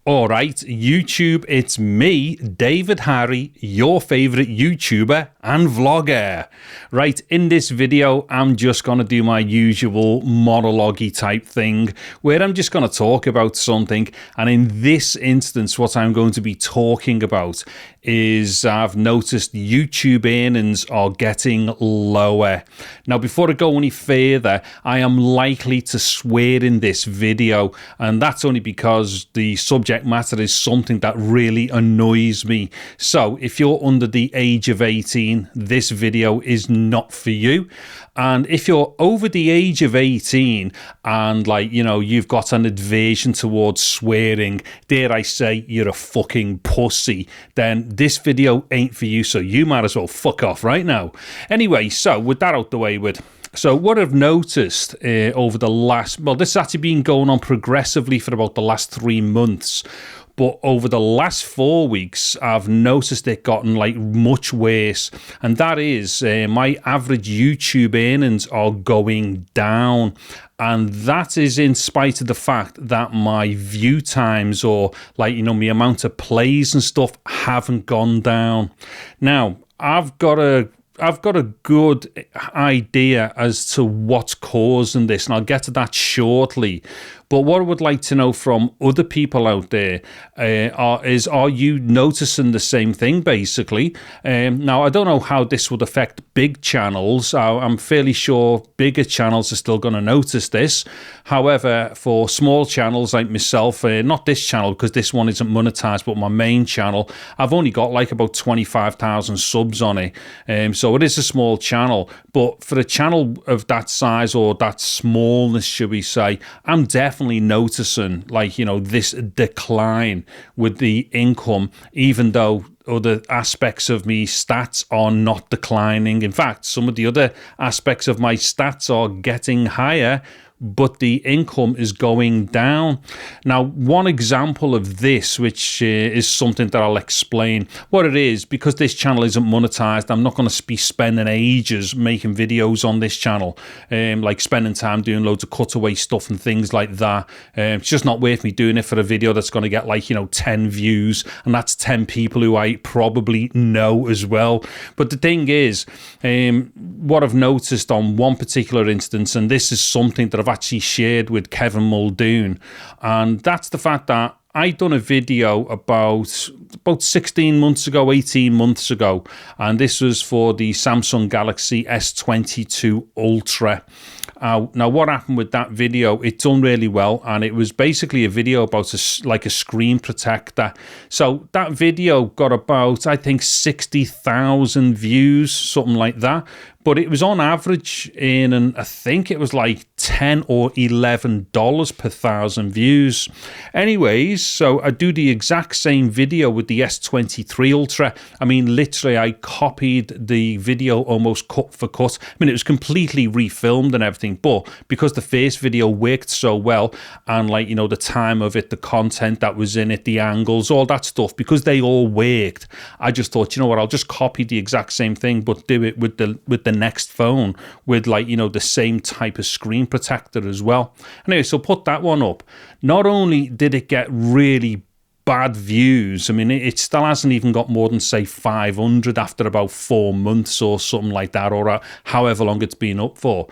All right, YouTube, it's me, David Harry, your favorite YouTuber and vlogger. Right, in this video, I'm just going to do my usual monologue-y type thing where I'm just going to talk about something. And in this instance, what I'm going to be talking about is I've noticed YouTube earnings are getting lower. Now, before I go any further, I am likely to swear in this video, and that's only because the subject matter is something that really annoys me. So if you're under the age of 18, this video is not for you. And if you're over the age of 18 and you've got an aversion towards swearing, dare I say you're a fucking pussy, then this video ain't for you, so you might as well fuck off right now. Anyway, so with that out the way with, so what I've noticed over the last, well, this has actually been going on progressively for about the last 3 months. But over the last 4 weeks, I've noticed it gotten much worse. And that is my average YouTube earnings are going down. And that is in spite of the fact that my view times or my amount of plays and stuff haven't gone down. Now, I've got a good idea as to what's causing this, and I'll get to that shortly. But what I would like to know from other people out there is, are you noticing the same thing, basically? Now, I don't know how this would affect big channels. I'm fairly sure bigger channels are still going to notice this. However, for small channels like myself, not this channel because this one isn't monetized, but my main channel, I've only got about 25,000 subs on it. So it is a small channel. But for a channel of that size or that smallness, should we say, I'm definitely noticing this decline with the income, even though other aspects of me stats are not declining. In fact, some of the other aspects of my stats are getting higher, but the income is going down. Now, one example of this, which is something that I'll explain what it is, because this channel isn't monetized, I'm not going to be spending ages making videos on this channel, spending time doing loads of cutaway stuff and things like that. It's just not worth me doing it for a video that's going to get 10 views, and that's 10 people who I probably know as well. But the thing is, what I've noticed on one particular instance, and this is something that I've actually shared with Kevin Muldoon, and that's the fact that I done a video about 16 months ago, 18 months ago, and this was for the Samsung Galaxy S22 Ultra. Now, what happened with that video? It done really well, and it was basically a video about a screen protector. So that video got about, I think, 60,000 views, something like that. But it was on average I think it was $10 or $11 per 1,000 views. Anyways, so I do the exact same video with the S23 Ultra. I mean, literally, I copied the video almost cut for cut. I mean, it was completely refilmed and everything, but because the first video worked so well, and the time of it, the content that was in it, the angles, all that stuff, because they all worked, I just thought, you know what, I'll just copy the exact same thing, but do it with the next phone with the same type of screen protector as well. Anyway, so put that one up. Not only did it get really bad views, I mean, it still hasn't even got more than say 500 after about 4 months or something like that, or however long it's been up for,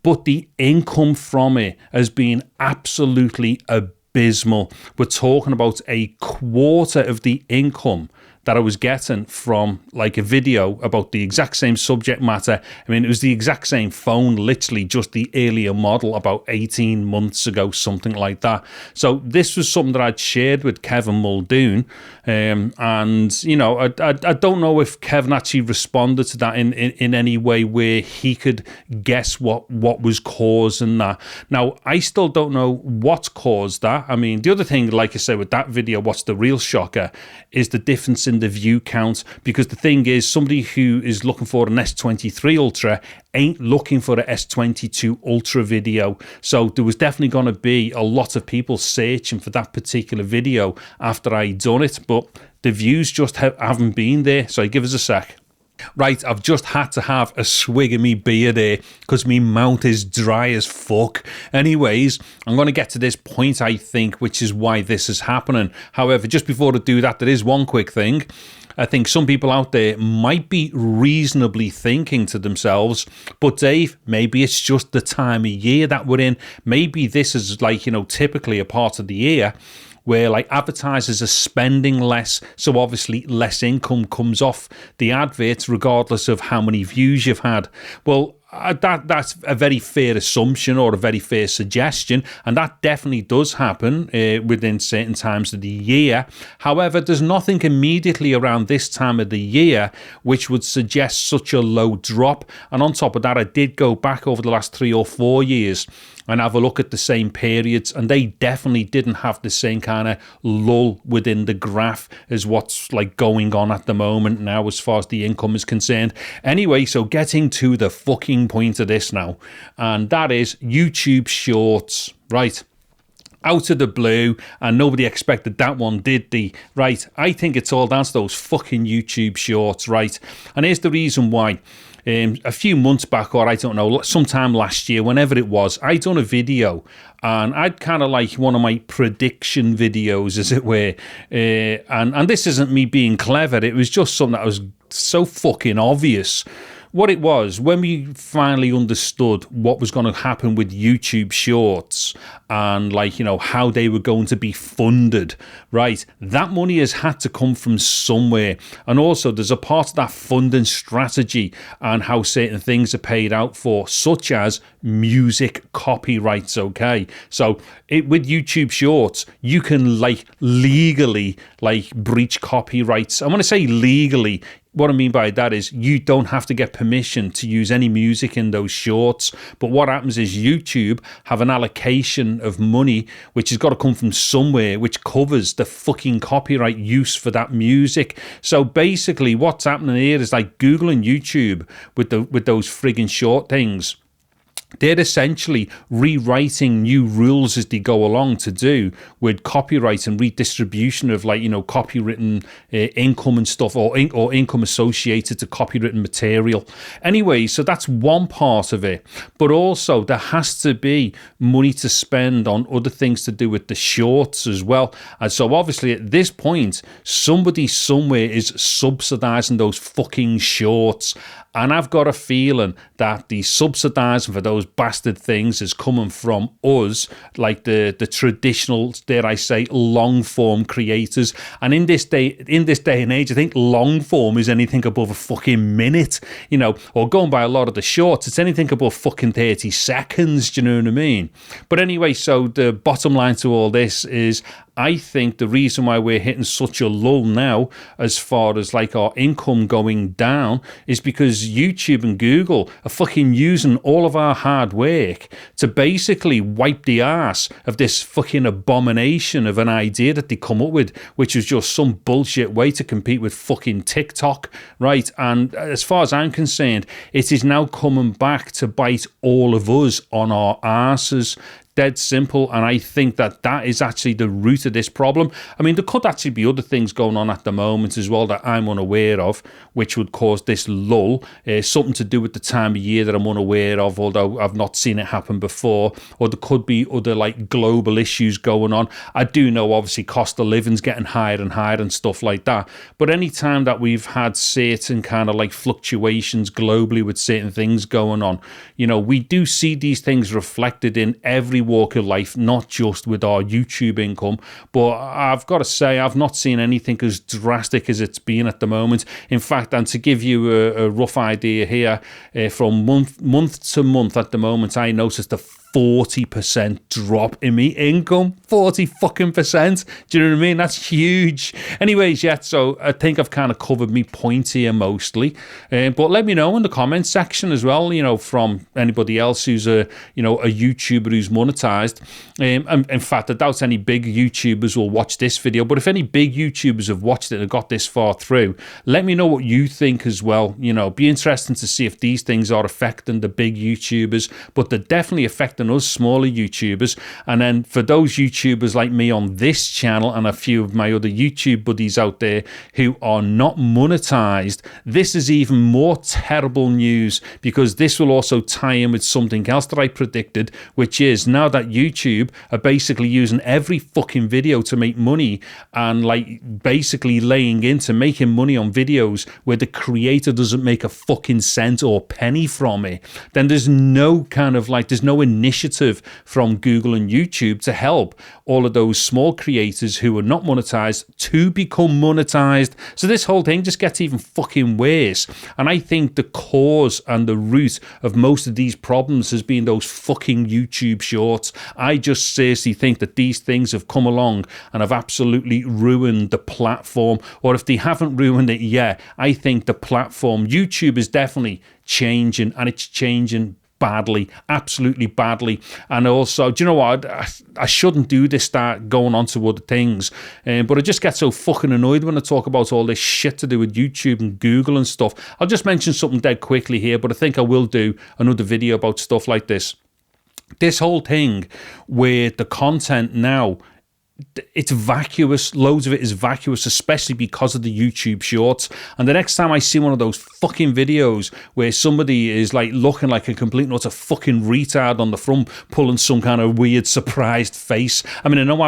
but the income from it has been absolutely abysmal. We're talking about a quarter of the income that I was getting from a video about the exact same subject matter. I mean, it was the exact same phone, literally just the earlier model about 18 months ago, something like that. So this was something that I'd shared with Kevin Muldoon. And, I don't know if Kevin actually responded to that in any way where he could guess what was causing that. Now, I still don't know what's caused that. I mean, the other thing, like I said, with that video, what's the real shocker is the difference in the view count, because the thing is, somebody who is looking for an S23 Ultra ain't looking for an S22 Ultra video. So there was definitely going to be a lot of people searching for that particular video after I done it, but the views just haven't been there. So give us a sec. Right, I've just had to have a swig of me beer there because my mouth is dry as fuck. Anyways, I'm going to get to this point, I think, which is why this is happening. However, just before I do that, there is one quick thing. I think some people out there might be reasonably thinking to themselves, but Dave, maybe it's just the time of year that we're in. Maybe this is like, typically a part of the year where like advertisers are spending less, so obviously less income comes off the adverts regardless of how many views you've had. Well, that's a very fair assumption or a very fair suggestion, and that definitely does happen within certain times of the year. However, there's nothing immediately around this time of the year which would suggest such a low drop. And on top of that, I did go back over the last 3 or 4 years and have a look at the same periods, and they definitely didn't have the same kind of lull within the graph as what's like going on at the moment now as far as the income is concerned. Anyway, so getting to the fucking point of this now, and that is YouTube Shorts, right? Out of the blue, and nobody expected that one, did they? Right, I think it's all down to those fucking YouTube Shorts, right? And here's the reason why. A few months back, or I don't know, sometime last year, whenever it was, I'd done a video, and I'd kind of like one of my prediction videos, as it were. And this isn't me being clever. It was just something that was so fucking obvious. What it was, when we finally understood what was going to happen with YouTube Shorts and how they were going to be funded, right, that money has had to come from somewhere. And also there's a part of that funding strategy and how certain things are paid out for, such as music copyrights, okay? So with YouTube Shorts, you can legally breach copyrights. And when I say legally, what I mean by that is you don't have to get permission to use any music in those shorts. But what happens is YouTube have an allocation of money which has got to come from somewhere, which covers the fucking copyright use for that music. So basically what's happening here is like Google and YouTube with those friggin' short things. They're essentially rewriting new rules as they go along to do with copyright and redistribution of copywritten income and stuff, or income associated to copywritten material. Anyway, so that's one part of it. But also there has to be money to spend on other things to do with the shorts as well. And so obviously at this point, somebody somewhere is subsidizing those fucking shorts. And I've got a feeling that the subsidising for those bastard things is coming from us, like the traditional, dare I say, long form creators. And in this day and age, I think long form is anything above a fucking minute, or going by a lot of the shorts, it's anything above fucking 30 seconds. Do you know what I mean? But anyway, so the bottom line to all this is, I think the reason why we're hitting such a lull now as far as our income going down is because YouTube and Google are fucking using all of our hard work to basically wipe the ass of this fucking abomination of an idea that they come up with, which is just some bullshit way to compete with fucking TikTok, right? And as far as I'm concerned, it is now coming back to bite all of us on our asses. Dead simple. And I think that is actually the root of this problem. I mean, there could actually be other things going on at the moment as well that I'm unaware of, which would cause this lull. Something to do with the time of year that I'm unaware of, although I've not seen it happen before. Or there could be other global issues going on. I do know obviously cost of living's getting higher and higher and stuff like that. But any time that we've had certain kind of fluctuations globally with certain things going on, we do see these things reflected in every walk of life, not just with our YouTube income. But I've got to say, I've not seen anything as drastic as it's been at the moment. In fact, and to give you a rough idea here, from month to month at the moment, I noticed a 40% drop in me income. 40 fucking percent. Do you know what I mean? That's huge. Anyways, yeah, so I think I've kind of covered me point here mostly. But let me know in the comments section as well, from anybody else who's a YouTuber who's monetized. In fact, I doubt any big YouTubers will watch this video, but if any big YouTubers have watched it and got this far through, let me know what you think as well. Be interesting to see if these things are affecting the big YouTubers, but they're definitely affecting affecting us smaller YouTubers. And then for those YouTubers like me on this channel and a few of my other YouTube buddies out there who are not monetized, this is even more terrible news, because this will also tie in with something else that I predicted, which is now that YouTube are basically using every fucking video to make money, and like basically laying into making money on videos where the creator doesn't make a fucking cent or penny from it, then there's no kind of like, there's no initiative from Google and YouTube to help all of those small creators who are not monetized to become monetized. So this whole thing just gets even fucking worse. And I think the cause and the root of most of these problems has been those fucking YouTube shorts. I just seriously think that these things have come along and have absolutely ruined the platform. Or if they haven't ruined it yet, I think the platform, YouTube, is definitely changing, and it's changing badly, absolutely badly. And also, do you know what, I shouldn't do this, start going on to other things, but I just get so fucking annoyed when I talk about all this shit to do with YouTube and Google and stuff. I'll just mention something dead quickly here, but I think I will do another video about stuff like this. This whole thing where the content now, it's vacuous. Loads of it is vacuous, especially because of the YouTube shorts. And the next time I see one of those fucking videos where somebody is like looking like a complete and utter fucking retard on the front, pulling some kind of weird surprised face. I mean, I know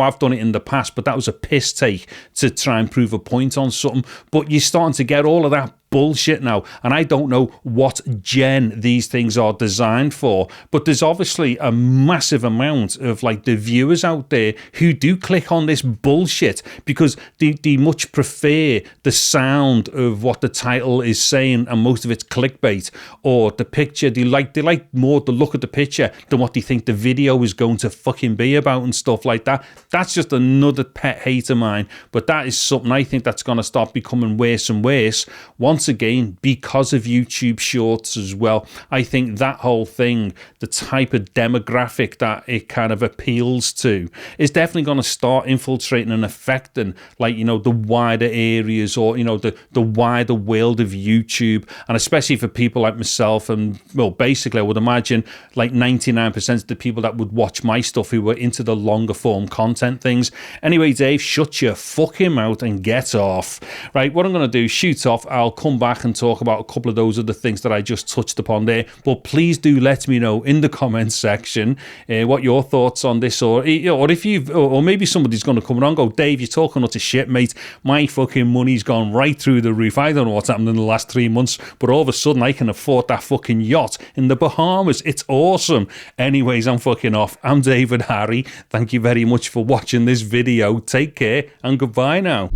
I've done it in the past, but that was a piss take to try and prove a point on something. But you're starting to get all of that bullshit now, and I don't know what gen these things are designed for, but there's obviously a massive amount of like the viewers out there who do click on this bullshit because they much prefer the sound of what the title is saying, and most of it's clickbait, or the picture. They like more the look of the picture than what they think the video is going to fucking be about and stuff like that. That's just another pet hate of mine, but that is something I think that's going to start becoming worse and worse. Once again, because of YouTube shorts as well. I think that whole thing, the type of demographic that it kind of appeals to, is definitely going to start infiltrating and affecting, like, you know, the wider areas, or, you know, the wider world of YouTube. And especially for people like myself, and well, basically I would imagine like 99% of the people that would watch my stuff who were into the longer form content things. Anyway, Dave, shut your fucking mouth and get off. Right, what I'm going to do, shoot off. I'll come back and talk about a couple of those other things that I just touched upon there. But please do let me know in the comments section what your thoughts on this, or if you've, or maybe somebody's going to come around and go, Dave, you're talking utter shit, mate. My fucking money's gone right through the roof. I don't know what's happened in the last 3 months, but all of a sudden I can afford that fucking yacht in the Bahamas. It's awesome. Anyways, I'm fucking off. I'm David Harry. Thank you very much for watching this video. Take care and goodbye now.